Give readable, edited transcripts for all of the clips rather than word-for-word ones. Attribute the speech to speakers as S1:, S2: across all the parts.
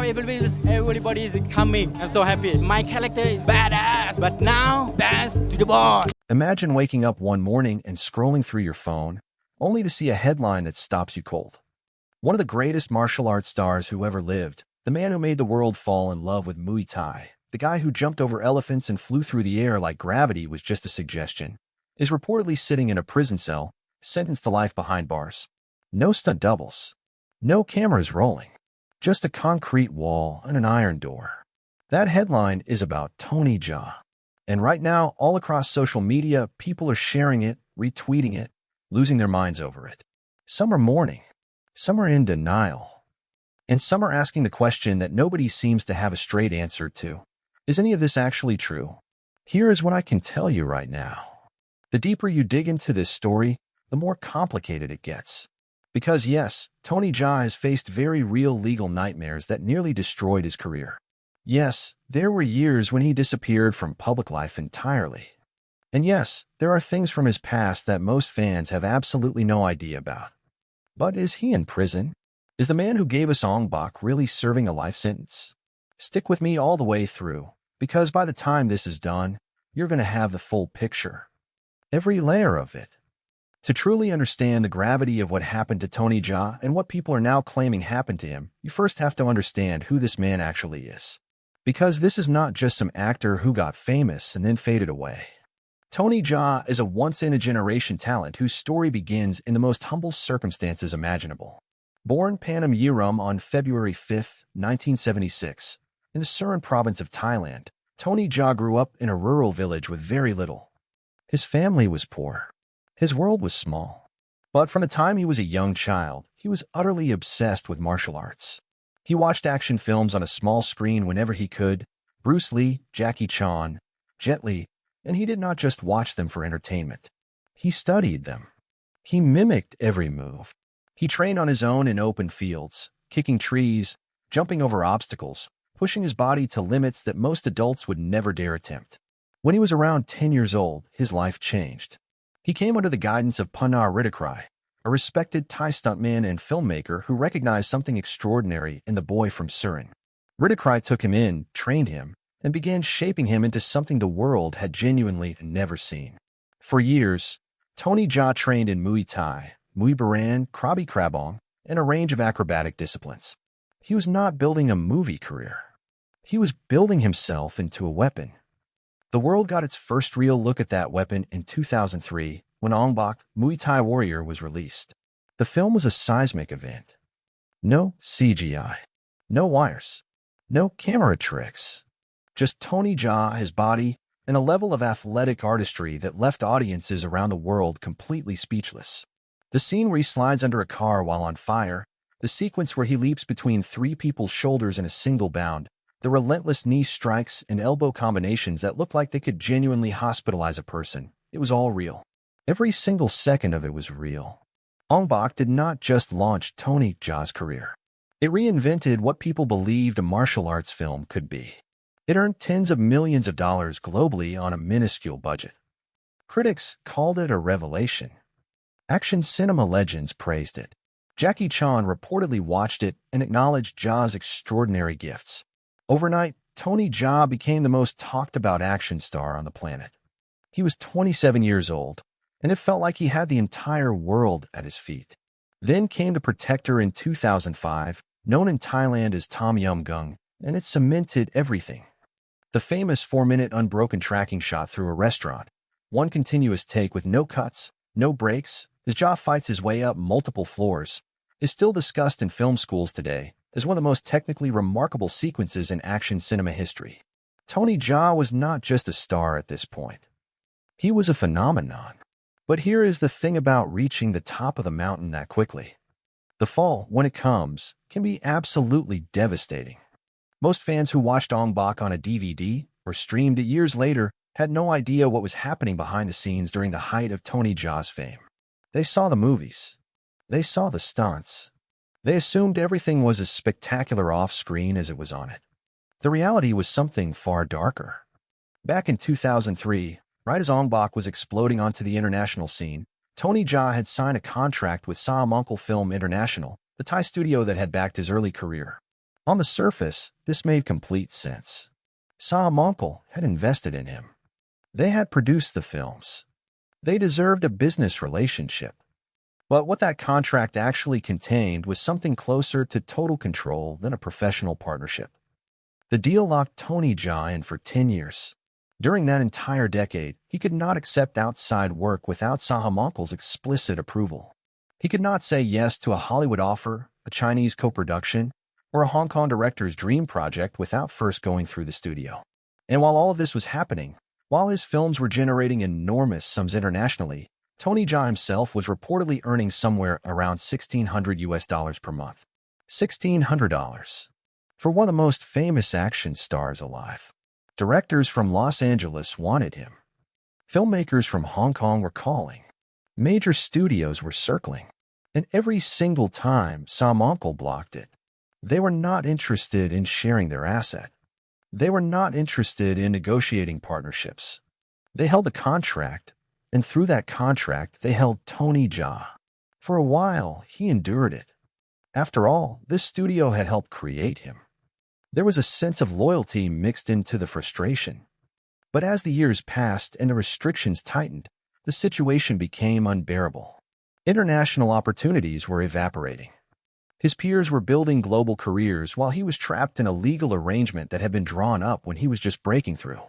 S1: everybody is coming. I'm so happy. My character is badass, but now dance to the ball.
S2: Imagine waking up one morning and scrolling through your phone, only to see a headline that stops you cold. One of the greatest martial arts stars who ever lived, the man who made the world fall in love with Muay Thai, the guy who jumped over elephants and flew through the air like gravity was just a suggestion, is reportedly sitting in a prison cell, sentenced to life behind bars. No stunt doubles. No cameras rolling. Just a concrete wall and an iron door. That headline is about Tony Jaa. And right now, all across social media, people are sharing it, retweeting it, losing their minds over it. Some are mourning. Some are in denial. And some are asking the question that nobody seems to have a straight answer to. Is any of this actually true? Here is what I can tell you right now. The deeper you dig into this story, the more complicated it gets. Because yes, Tony Jaa has faced very real legal nightmares that nearly destroyed his career. Yes, there were years when he disappeared from public life entirely. And yes, there are things from his past that most fans have absolutely no idea about. But is he in prison? Is the man who gave us Ong-Bak really serving a life sentence? Stick with me all the way through, because by the time this is done, you're going to have the full picture. Every layer of it. To truly understand the gravity of what happened to Tony Jaa and what people are now claiming happened to him, you first have to understand who this man actually is. Because this is not just some actor who got famous and then faded away. Tony Jaa is a once-in-a-generation talent whose story begins in the most humble circumstances imaginable. Born Panam Yiram on February 5, 1976, in the Surin province of Thailand, Tony Jaa grew up in a rural village with very little. His family was poor. His world was small. But from the time he was a young child, he was utterly obsessed with martial arts. He watched action films on a small screen whenever he could, Bruce Lee, Jackie Chan, Jet Li, and he did not just watch them for entertainment. He studied them. He mimicked every move. He trained on his own in open fields, kicking trees, jumping over obstacles, pushing his body to limits that most adults would never dare attempt. When he was around 10 years old, his life changed. He came under the guidance of Punnar Rittikrai, a respected Thai stuntman and filmmaker who recognized something extraordinary in the boy from Surin. Rittikrai took him in, trained him, and began shaping him into something the world had genuinely never seen. For years, Tony Jaa trained in Muay Thai, Muay Baran, Krabi Krabong, and a range of acrobatic disciplines. He was not building a movie career. He was building himself into a weapon. The world got its first real look at that weapon in 2003 when Ong-Bak, Muay Thai Warrior was released. The film was a seismic event. No CGI. No wires. No camera tricks. Just Tony Jaa, his body, and a level of athletic artistry that left audiences around the world completely speechless. The scene where he slides under a car while on fire, the sequence where he leaps between three people's shoulders in a single bound, the relentless knee strikes and elbow combinations that looked like they could genuinely hospitalize a person. It was all real. Every single second of it was real. Ong-Bak did not just launch Tony Jaa's career. It reinvented what people believed a martial arts film could be. It earned tens of millions of dollars globally on a minuscule budget. Critics called it a revelation. Action cinema legends praised it. Jackie Chan reportedly watched it and acknowledged Jaa's extraordinary gifts. Overnight, Tony Jaa became the most talked-about action star on the planet. He was 27 years old, and it felt like he had the entire world at his feet. Then came The Protector in 2005, known in Thailand as Tom Yum Gung, and it cemented everything. The famous 4-minute unbroken tracking shot through a restaurant, one continuous take with no cuts, no breaks, as Jaa fights his way up multiple floors, is still discussed in film schools today as one of the most technically remarkable sequences in action cinema history. Tony Jaa was not just a star at this point. He was a phenomenon. But here is the thing about reaching the top of the mountain that quickly. The fall, when it comes, can be absolutely devastating. Most fans who watched Ong-Bak on a DVD or streamed it years later had no idea what was happening behind the scenes during the height of Tony Jaa's fame. They saw the movies. They saw the stunts. They assumed everything was as spectacular off-screen as it was on it. The reality was something far darker. Back in 2003, right as Ong-Bak was exploding onto the international scene, Tony Jaa had signed a contract with Sam Uncle Film International, the Thai studio that had backed his early career. On the surface, this made complete sense. Sa-Monkel had invested in him. They had produced the films. They deserved a business relationship. But what that contract actually contained was something closer to total control than a professional partnership. The deal locked Tony Jaa in for 10 years. During that entire decade, he could not accept outside work without Sa-Monkel's explicit approval. He could not say yes to a Hollywood offer, a Chinese co-production, or a Hong Kong director's dream project without first going through the studio. And while all of this was happening, while his films were generating enormous sums internationally, Tony Jaa himself was reportedly earning somewhere around $1,600 per month. $1,600. For one of the most famous action stars alive. Directors from Los Angeles wanted him. Filmmakers from Hong Kong were calling. Major studios were circling. And every single time, Sa-Monkel blocked it. They were not interested in sharing their asset. They were not interested in negotiating partnerships. They held a contract, and through that contract, they held Tony Jaa. For a while, he endured it. After all, this studio had helped create him. There was a sense of loyalty mixed into the frustration. But as the years passed and the restrictions tightened, the situation became unbearable. International opportunities were evaporating. His peers were building global careers while he was trapped in a legal arrangement that had been drawn up when he was just breaking through.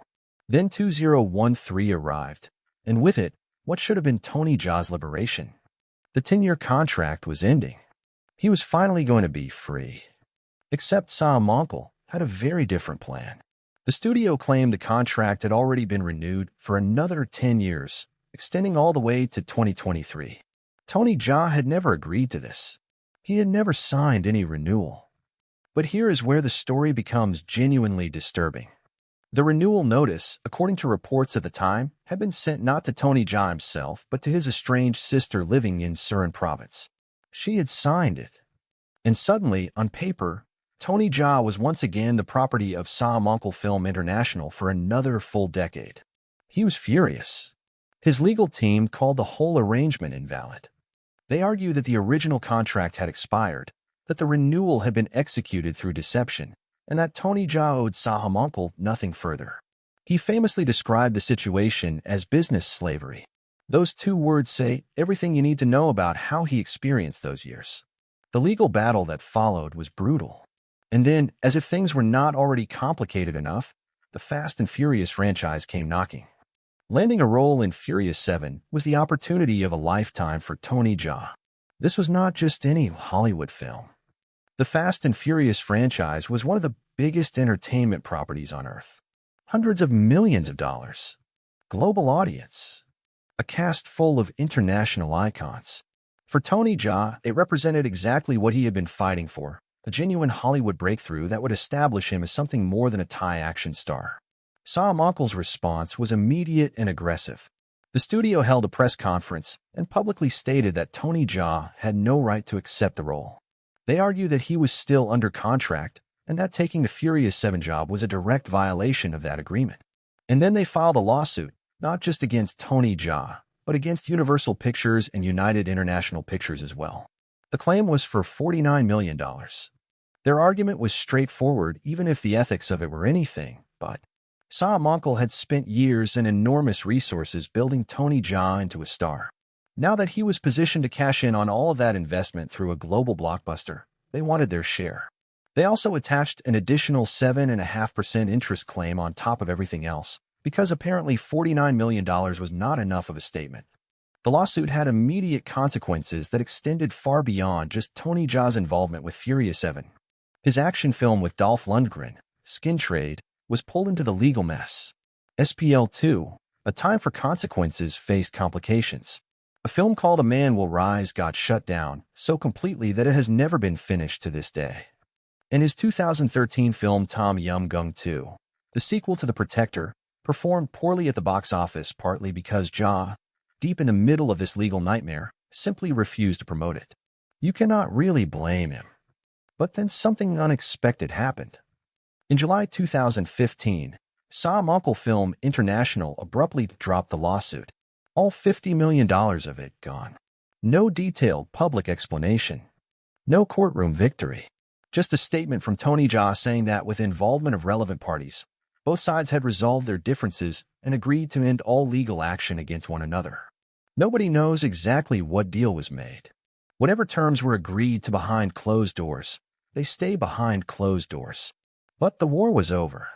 S2: Then 2013 arrived, and with it, what should have been Tony Jaa's liberation. The 10-year contract was ending. He was finally going to be free. Except Sa-Monkel had a very different plan. The studio claimed the contract had already been renewed for another 10 years, extending all the way to 2023. Tony Jaa had never agreed to this. He had never signed any renewal. But here is where the story becomes genuinely disturbing. The renewal notice, according to reports at the time, had been sent not to Tony Jaa himself, but to his estranged sister living in Surin province. She had signed it. And suddenly, on paper, Tony Jaa was once again the property of Sa-Monkel Film International for another full decade. He was furious. His legal team called the whole arrangement invalid. They argue that the original contract had expired, that the renewal had been executed through deception, and that Tony Jaa owed Sa-Monkel nothing further. He famously described the situation as business slavery. Those two words say everything you need to know about how he experienced those years. The legal battle that followed was brutal. And then, as if things were not already complicated enough, the Fast and Furious franchise came knocking. Landing a role in Furious 7 was the opportunity of a lifetime for Tony Jaa. This was not just any Hollywood film. The Fast and Furious franchise was one of the biggest entertainment properties on Earth. Hundreds of millions of dollars. Global audience. A cast full of international icons. For Tony Jaa, it represented exactly what he had been fighting for, a genuine Hollywood breakthrough that would establish him as something more than a Thai action star. Sa-Monkel's response was immediate and aggressive. The studio held a press conference and publicly stated that Tony Jaa had no right to accept the role. They argued that he was still under contract and that taking the Furious 7 job was a direct violation of that agreement. And then they filed a lawsuit, not just against Tony Jaa, but against Universal Pictures and United International Pictures as well. The claim was for $49 million. Their argument was straightforward, even if the ethics of it were anything but. Sa-Monkel had spent years and enormous resources building Tony Jaa into a star. Now that he was positioned to cash in on all of that investment through a global blockbuster, they wanted their share. They also attached an additional 7.5% interest claim on top of everything else, because apparently $49 million was not enough of a statement. The lawsuit had immediate consequences that extended far beyond just Tony Jaa's involvement with Furious 7. His action film with Dolph Lundgren, Skin Trade, was pulled into the legal mess. SPL 2, A Time for Consequences, faced complications. A film called A Man Will Rise got shut down so completely that it has never been finished to this day. And his 2013 film Tom Yum Goong 2, the sequel to The Protector, performed poorly at the box office partly because Jaa, deep in the middle of this legal nightmare, simply refused to promote it. You cannot really blame him. But then something unexpected happened. In July 2015, Sa-Monkel Film International abruptly dropped the lawsuit. All $50 million of it gone. No detailed public explanation. No courtroom victory. Just a statement from Tony Jaa saying that with involvement of relevant parties, both sides had resolved their differences and agreed to end all legal action against one another. Nobody knows exactly what deal was made. Whatever terms were agreed to behind closed doors, they stay behind closed doors. But the war was over.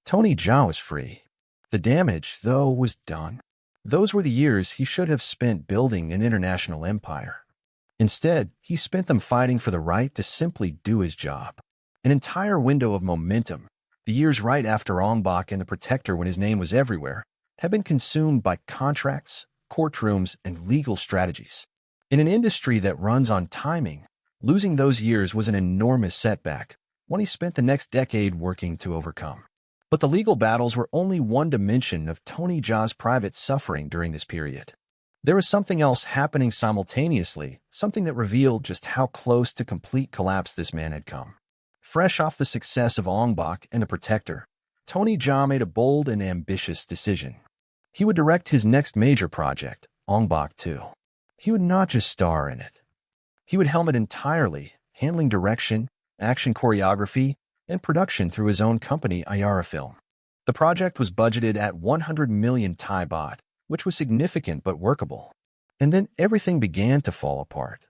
S2: Tony Jaa was free. The damage, though, was done. Those were the years he should have spent building an international empire. Instead, he spent them fighting for the right to simply do his job. An entire window of momentum, the years right after Ong-Bak and the Protector when his name was everywhere, had been consumed by contracts, courtrooms, and legal strategies. In an industry that runs on timing, losing those years was an enormous setback, one he spent the next decade working to overcome. But the legal battles were only one dimension of Tony Jaa's private suffering during this period. There was something else happening simultaneously, something that revealed just how close to complete collapse this man had come. Fresh off the success of Ong-Bak and the Protector, Tony Jaa made a bold and ambitious decision. He would direct his next major project, Ong-Bak 2. He would not just star in it. He would helm it entirely, handling direction, action choreography, and production through his own company, Ayara Film. The project was budgeted at 100 million Thai baht, which was significant but workable. And then everything began to fall apart.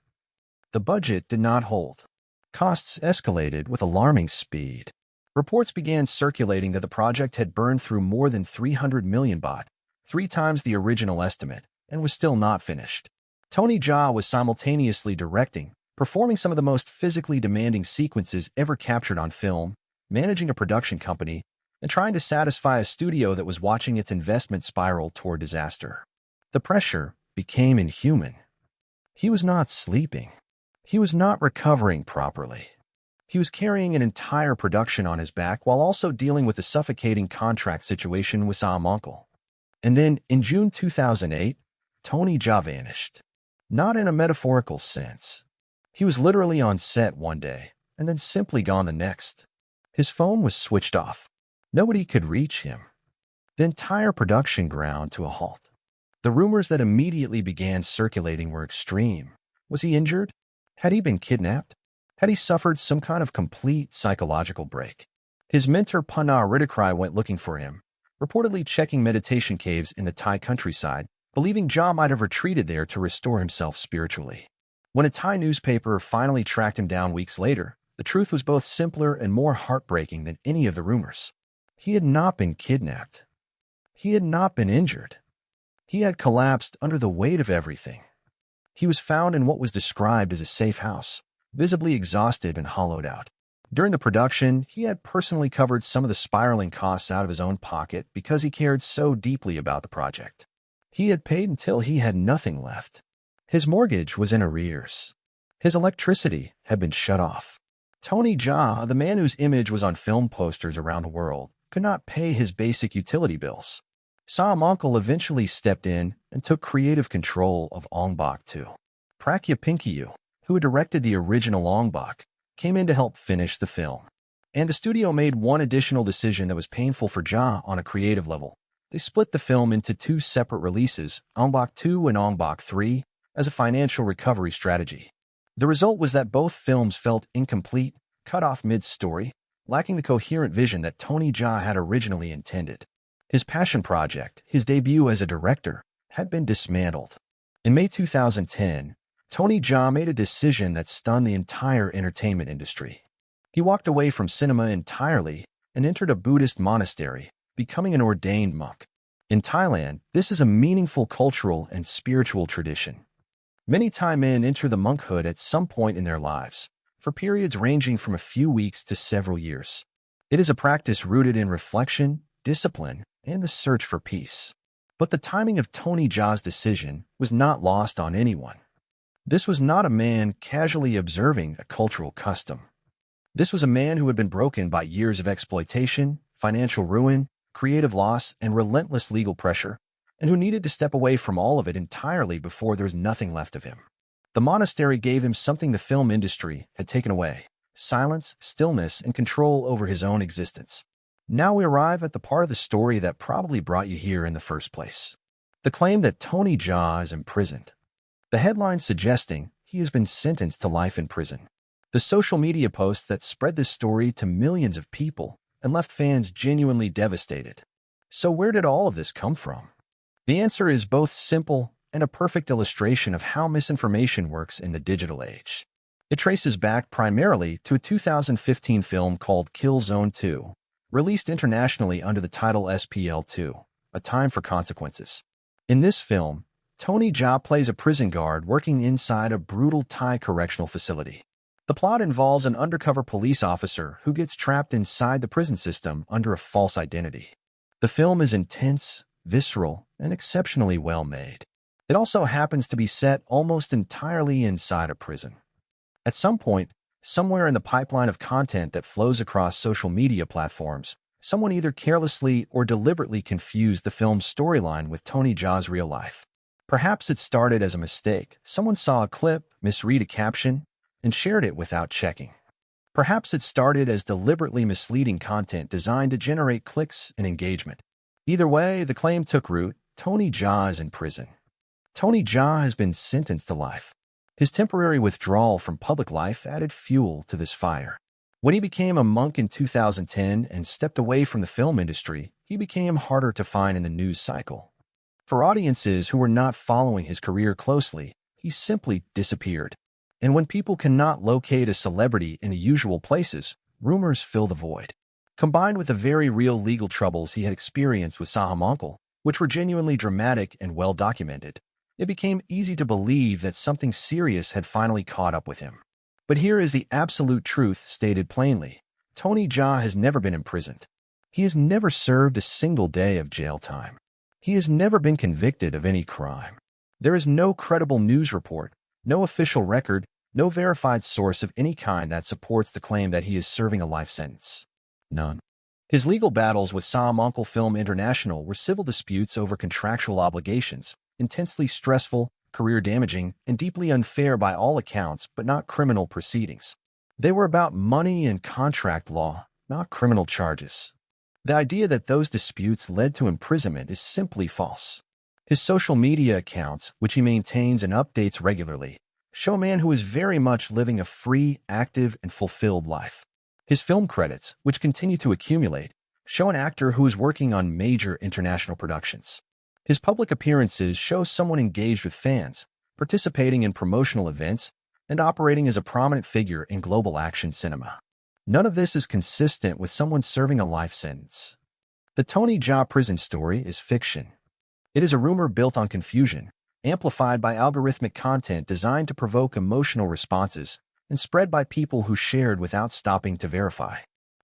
S2: The budget did not hold. Costs escalated with alarming speed. Reports began circulating that the project had burned through more than 300 million baht, 3 times the original estimate, and was still not finished. Tony Jaa was simultaneously directing, performing some of the most physically demanding sequences ever captured on film, managing a production company, and trying to satisfy a studio that was watching its investment spiral toward disaster. The pressure became inhuman. He was not sleeping. He was not recovering properly. He was carrying an entire production on his back while also dealing with the suffocating contract situation with Ong-Bak. And then, in June 2008, Tony Jaa vanished. Not in a metaphorical sense. He was literally on set one day, and then simply gone the next. His phone was switched off. Nobody could reach him. The entire production ground to a halt. The rumors that immediately began circulating were extreme. Was he injured? Had he been kidnapped? Had he suffered some kind of complete psychological break? His mentor Pana Ridikrai went looking for him, reportedly checking meditation caves in the Thai countryside, believing Jaa might have retreated there to restore himself spiritually. When a Thai newspaper finally tracked him down weeks later, the truth was both simpler and more heartbreaking than any of the rumors. He had not been kidnapped. He had not been injured. He had collapsed under the weight of everything. He was found in what was described as a safe house, visibly exhausted and hollowed out. During the production, he had personally covered some of the spiraling costs out of his own pocket because he cared so deeply about the project. He had paid until he had nothing left. His mortgage was in arrears. His electricity had been shut off. Tony Jaa, the man whose image was on film posters around the world, could not pay his basic utility bills. Ong-Bak eventually stepped in and took creative control of Ong-Bak 2. Prakya Pinkiyu, who had directed the original Ong-Bak, came in to help finish the film. And the studio made one additional decision that was painful for Jaa on a creative level. They split the film into 2 separate releases, Ong-Bak 2 and Ong-Bak 3, as a financial recovery strategy. The result was that both films felt incomplete, cut off mid-story, lacking the coherent vision that Tony Jaa had originally intended. His passion project, his debut as a director, had been dismantled. In May 2010, Tony Jaa made a decision that stunned the entire entertainment industry. He walked away from cinema entirely and entered a Buddhist monastery, becoming an ordained monk. In Thailand, this is a meaningful cultural and spiritual tradition. Many Thai men enter the monkhood at some point in their lives, for periods ranging from a few weeks to several years. It is a practice rooted in reflection, discipline, and the search for peace. But the timing of Tony Jaa's decision was not lost on anyone. This was not a man casually observing a cultural custom. This was a man who had been broken by years of exploitation, financial ruin, creative loss, and relentless legal pressure, and who needed to step away from all of it entirely before there was nothing left of him. The monastery gave him something the film industry had taken away: silence, stillness, and control over his own existence. Now we arrive at the part of the story that probably brought you here in the first place. The claim that Tony Jaa is imprisoned. The headline suggesting he has been sentenced to life in prison. The social media posts that spread this story to millions of people and left fans genuinely devastated. So where did all of this come from? The answer is both simple and a perfect illustration of how misinformation works in the digital age. It traces back primarily to a 2015 film called Kill Zone 2, released internationally under the title SPL2, A Time for Consequences. In this film, Tony Jaa plays a prison guard working inside a brutal Thai correctional facility. The plot involves an undercover police officer who gets trapped inside the prison system under a false identity. The film is intense, visceral, and exceptionally well made. It also happens to be set almost entirely inside a prison. At some point, somewhere in the pipeline of content that flows across social media platforms, someone either carelessly or deliberately confused the film's storyline with Tony Jaa's real life. Perhaps it started as a mistake. Someone saw a clip, misread a caption, and shared it without checking. Perhaps it started as deliberately misleading content designed to generate clicks and engagement. Either way, the claim took root. Tony Jaa is in prison. Tony Jaa has been sentenced to life. His temporary withdrawal from public life added fuel to this fire. When he became a monk in 2010 and stepped away from the film industry, he became harder to find in the news cycle. For audiences who were not following his career closely, he simply disappeared. And when people cannot locate a celebrity in the usual places, rumors fill the void. Combined with the very real legal troubles he had experienced with Ong-Bak, which were genuinely dramatic and well documented, it became easy to believe that something serious had finally caught up with him. But here is the absolute truth stated plainly. Tony Jaa has never been imprisoned. He has never served a single day of jail time. He has never been convicted of any crime. There is no credible news report, no official record, no verified source of any kind that supports the claim that he is serving a life sentence. None. His legal battles with Ong-Bak Film International were civil disputes over contractual obligations, intensely stressful, career-damaging, and deeply unfair by all accounts, but not criminal proceedings. They were about money and contract law, not criminal charges. The idea that those disputes led to imprisonment is simply false. His social media accounts, which he maintains and updates regularly, show a man who is very much living a free, active, and fulfilled life. His film credits, which continue to accumulate, show an actor who is working on major international productions. His public appearances show someone engaged with fans, participating in promotional events, and operating as a prominent figure in global action cinema. None of this is consistent with someone serving a life sentence. The Tony Jaa prison story is fiction. It is a rumor built on confusion, amplified by algorithmic content designed to provoke emotional responses, and spread by people who shared without stopping to verify.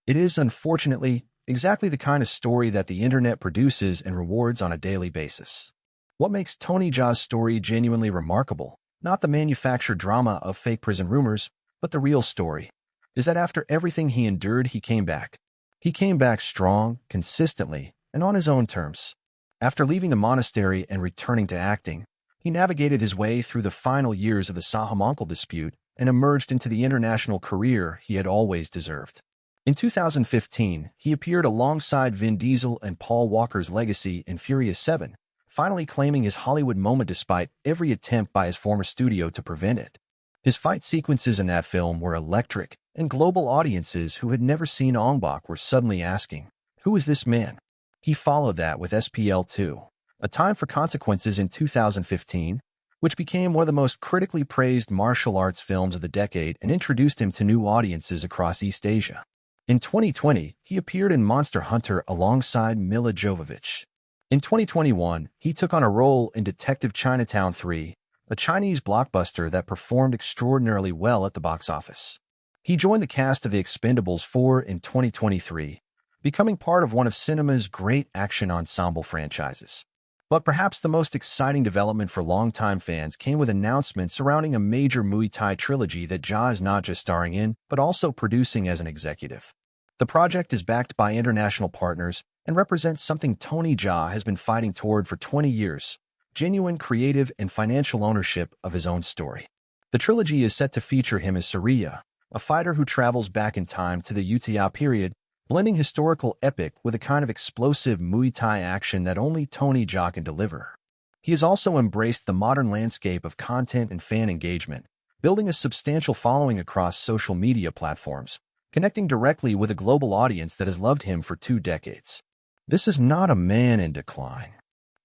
S2: It is, unfortunately, exactly the kind of story that the internet produces and rewards on a daily basis. What makes Tony Jaa's story genuinely remarkable, not the manufactured drama of fake prison rumors, but the real story, is that after everything he endured, he came back. He came back strong, consistently, and on his own terms. After leaving the monastery and returning to acting, he navigated his way through the final years of the Ong-Bak dispute and emerged into the international career he had always deserved. In 2015, he appeared alongside Vin Diesel and Paul Walker's Legacy in Furious 7, finally claiming his Hollywood moment despite every attempt by his former studio to prevent it. His fight sequences in that film were electric, and global audiences who had never seen Ong-Bak were suddenly asking, "Who is this man?" He followed that with SPL2, A Time for Consequences in 2015, which became one of the most critically praised martial arts films of the decade and introduced him to new audiences across East Asia. In 2020, he appeared in Monster Hunter alongside Milla Jovovich. In 2021, he took on a role in Detective Chinatown 3, a Chinese blockbuster that performed extraordinarily well at the box office. He joined the cast of The Expendables 4 in 2023, becoming part of one of cinema's great action ensemble franchises. But perhaps the most exciting development for longtime fans came with announcements surrounding a major Muay Thai trilogy that Jaa is not just starring in, but also producing as an executive. The project is backed by international partners and represents something Tony Jaa has been fighting toward for 20 years, genuine creative and financial ownership of his own story. The trilogy is set to feature him as Surya, a fighter who travels back in time to the Utah period, blending historical epic with a kind of explosive Muay Thai action that only Tony Jaa can deliver. He has also embraced the modern landscape of content and fan engagement, building a substantial following across social media platforms, connecting directly with a global audience that has loved him for 2 decades. This is not a man in decline.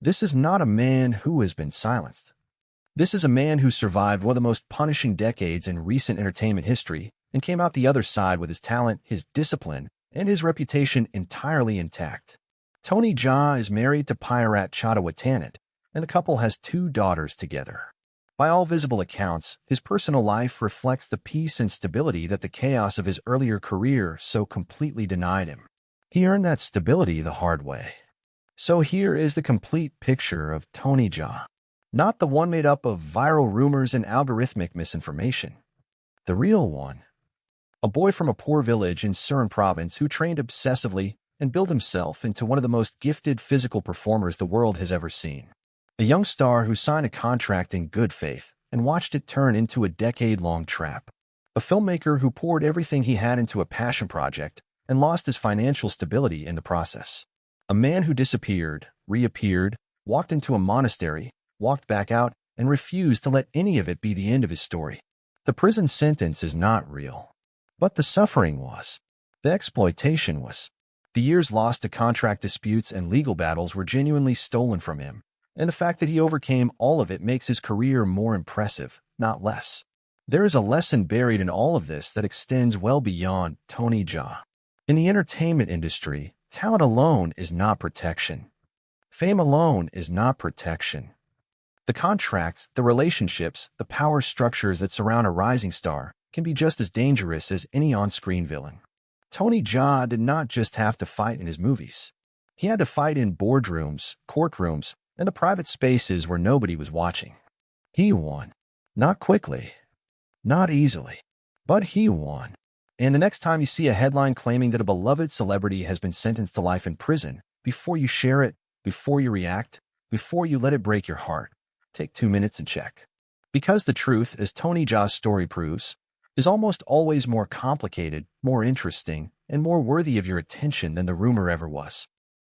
S2: This is not a man who has been silenced. This is a man who survived one of the most punishing decades in recent entertainment history and came out the other side with his talent, his discipline, and his reputation entirely intact. Tony Jaa is married to Pirat Chadawatanan, and the couple has 2 daughters together. By all visible accounts, his personal life reflects the peace and stability that the chaos of his earlier career so completely denied him. He earned that stability the hard way. So here is the complete picture of Tony Jaa. Not the one made up of viral rumors and algorithmic misinformation. The real one. A boy from a poor village in Surin province who trained obsessively and built himself into one of the most gifted physical performers the world has ever seen. A young star who signed a contract in good faith and watched it turn into a decade-long trap. A filmmaker who poured everything he had into a passion project and lost his financial stability in the process. A man who disappeared, reappeared, walked into a monastery, walked back out, and refused to let any of it be the end of his story. The prison sentence is not real. But the suffering was. The exploitation was. The years lost to contract disputes and legal battles were genuinely stolen from him, and the fact that he overcame all of it makes his career more impressive, not less. There is a lesson buried in all of this that extends well beyond Tony Jaa. In the entertainment industry, talent alone is not protection. Fame alone is not protection. The contracts, the relationships, the power structures that surround a rising star can be just as dangerous as any on-screen villain. Tony Jaa did not just have to fight in his movies. He had to fight in boardrooms, courtrooms, and the private spaces where nobody was watching. He won. Not quickly. Not easily. But he won. And the next time you see a headline claiming that a beloved celebrity has been sentenced to life in prison, before you share it, before you react, before you let it break your heart, take 2 minutes and check. Because the truth, as Tony Jaa's story proves, is almost always more complicated, more interesting, and more worthy of your attention than the rumor ever was.